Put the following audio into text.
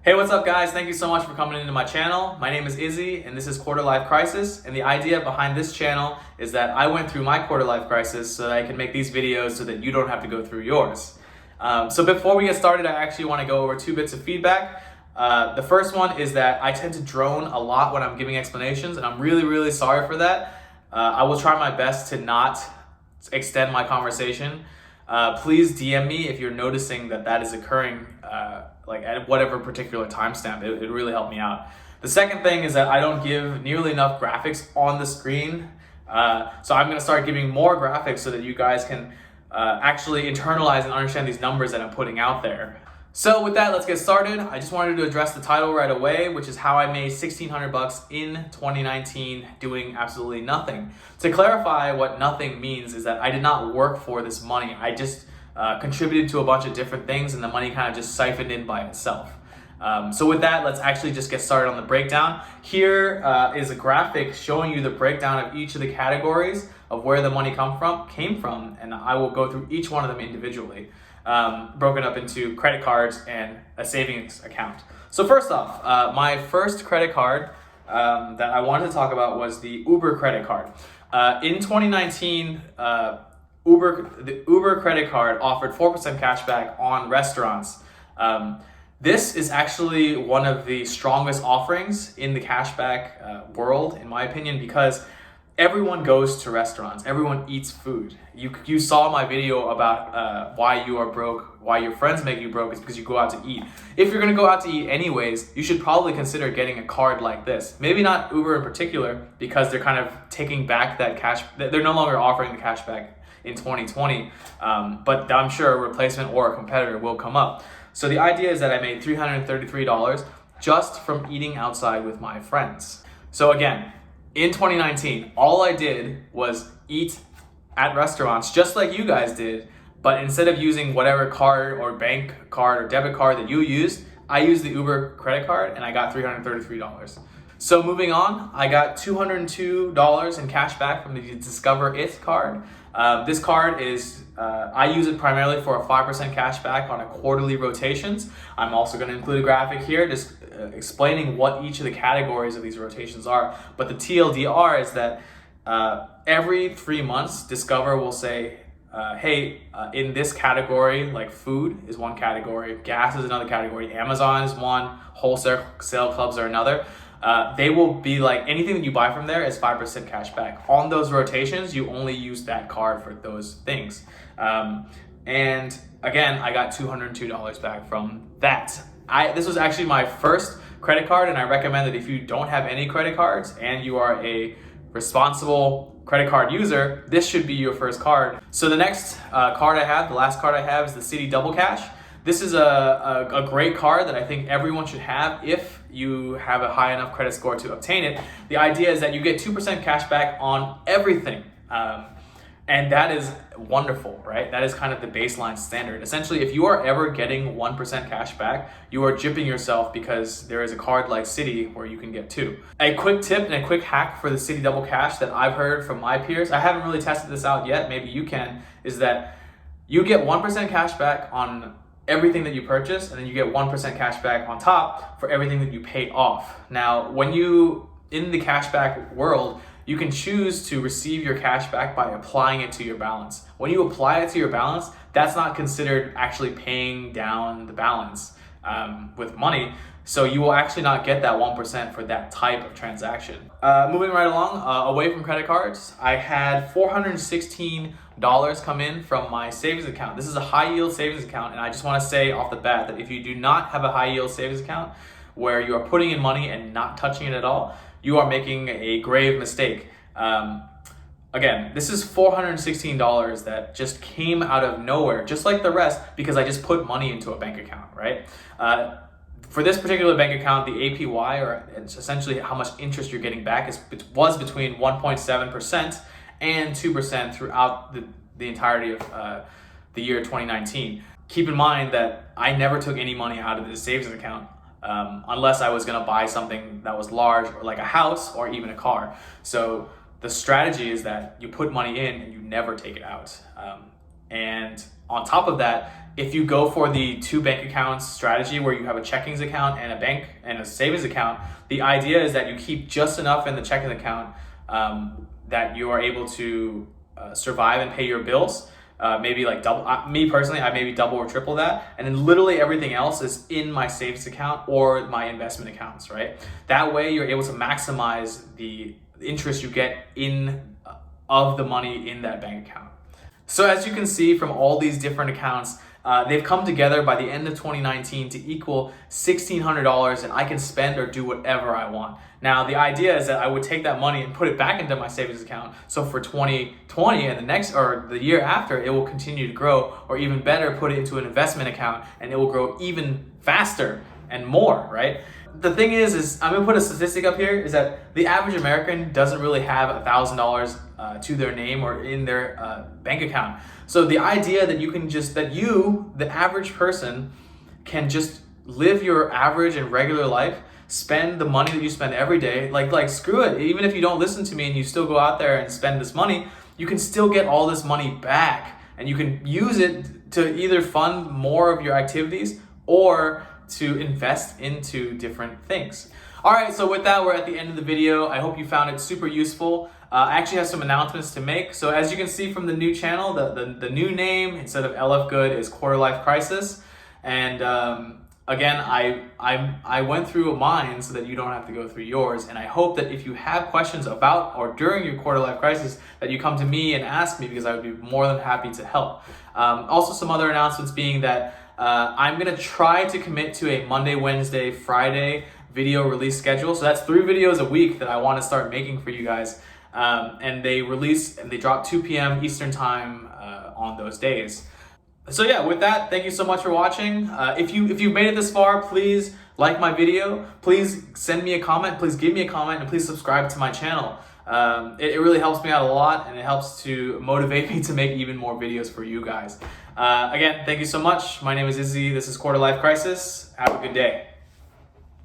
Hey, what's up guys? Thank you so much for coming into my channel. My name is Izzy and this is Quarter Life Crisis, and the idea behind this channel is that I went through my quarter life crisis so that I can make these videos so that you don't have to go through yours. So before we get started, I actually want to go over two bits of feedback. The first one is that I tend to drone a lot when I'm giving explanations, and I'm really sorry for that. I will try my best to not extend my conversation. Please DM me if you're noticing that is occurring like at whatever particular timestamp. It would really help me out. The second thing is that I don't give nearly enough graphics on the screen. So I'm going to start giving more graphics so that you guys can actually internalize and understand these numbers that I'm putting out there. So with that, let's get started. I just wanted to address the title right away, which is how I made $1,600 in 2019 doing absolutely nothing. To clarify what nothing means is that I did not work for this money. I just contributed to a bunch of different things and the money kind of just siphoned in by itself. So with that, let's actually just get started on the breakdown. Here is a graphic showing you the breakdown of each of the categories of where the money came from, and I will go through each one of them individually. Broken up into credit cards and a savings account. So first off, my first credit card that I wanted to talk about was the Uber credit card. In 2019, the Uber credit card offered 4% cashback on restaurants. This is actually one of the strongest offerings in the cashback world, in my opinion, because everyone goes to restaurants. Everyone eats food. You saw my video about why you are broke, why your friends make you broke is because you go out to eat. If you're gonna go out to eat anyways, you should probably consider getting a card like this. Maybe not Uber in particular, because they're kind of taking back that cash. They're no longer offering the cash back in 2020, but I'm sure a replacement or a competitor will come up. So the idea is that I made $333 just from eating outside with my friends. So again, in 2019, all I did was eat at restaurants just like you guys did, but instead of using whatever card or bank card or debit card that you used, I used the Uber credit card and I got $333. So moving on, I got $202 in cash back from the Discover It card. This card is, I use it primarily for a 5% cash back on a quarterly rotations. I'm also going to include a graphic here just explaining what each of the categories of these rotations are. But the TLDR is that every 3 months, Discover will say, hey, in this category, like food is one category, gas is another category, Amazon is one, wholesale clubs are another. They will be like, anything that you buy from there is 5% cash back. On those rotations, you only use that card for those things. And again, I got $202 back from that. This was actually my first credit card, and I recommend that if you don't have any credit cards and you are a responsible credit card user, this should be your first card. So the next card I have, the last card I have, is the Citi Double Cash. This is a great card that I think everyone should have if you have a high enough credit score to obtain it. The idea is that you get 2% cash back on everything. And that is wonderful, right? That is kind of the baseline standard. Essentially, if you are ever getting 1% cash back, you are gypping yourself because there is a card like Citi where you can get 2. A quick tip and a quick hack for the Citi Double Cash that I've heard from my peers, I haven't really tested this out yet, maybe you can, is that you get 1% cash back on everything that you purchase, and then you get 1% cash back on top for everything that you pay off. Now, when you, in the cashback world, you can choose to receive your cash back by applying it to your balance. When you apply it to your balance, that's not considered actually paying down the balance with money. So you will actually not get that 1% for that type of transaction. Moving right along, away from credit cards, I had $416 come in from my savings account. This is a high yield savings account, and I just want to say off the bat that if you do not have a high yield savings account where you are putting in money and not touching it at all, you are making a grave mistake. Again, this is $416 that just came out of nowhere, just like the rest, because I just put money into a bank account, right? For this particular bank account, the APY, or it's essentially how much interest you're getting back, was between 1.7% and 2% throughout the entirety of the year 2019. Keep in mind that I never took any money out of this savings account unless I was gonna buy something that was large, or like a house or even a car. So the strategy is that you put money in and you never take it out. And on top of that, if you go for the 2 bank accounts strategy where you have a checkings account and a bank and a savings account, the idea is that you keep just enough in the checking account that you are able to survive and pay your bills. Maybe like double, me personally, I maybe double or triple that. And then literally everything else is in my savings account or my investment accounts, right? That way you're able to maximize the interest you get of the money in that bank account. So as you can see from all these different accounts, they've come together by the end of 2019 to equal $1,600, and I can spend or do whatever I want. Now, the idea is that I would take that money and put it back into my savings account. So for 2020 and the year after, it will continue to grow, or even better, put it into an investment account and it will grow even faster and more, right? The thing is I'm gonna put a statistic up here, is that the average American doesn't really have $1,000 to their name or in their bank account. So the idea that the average person, can just live your average and regular life, spend the money that you spend every day, like screw it, even if you don't listen to me and you still go out there and spend this money, you can still get all this money back, and you can use it to either fund more of your activities or to invest into different things. All right, so with that, we're at the end of the video. I hope you found it super useful. I actually have some announcements to make. So as you can see from the new channel, the new name instead of LF Good is Quarter Life Crisis. And again, I went through mine so that you don't have to go through yours. And I hope that if you have questions about or during your quarter life crisis, that you come to me and ask me, because I would be more than happy to help. Also, some other announcements being that I'm gonna try to commit to a Monday, Wednesday, Friday video release schedule. So that's 3 videos a week that I want to start making for you guys. And they drop 2 p.m. Eastern time on those days. So yeah, with that, thank you so much for watching. If you've made it this far, please like my video. Please send me a comment. Please give me a comment, and please subscribe to my channel. It really helps me out a lot, and it helps to motivate me to make even more videos for you guys. Again, thank you so much. My name is Izzy. This is Quarter Life Crisis. Have a good day.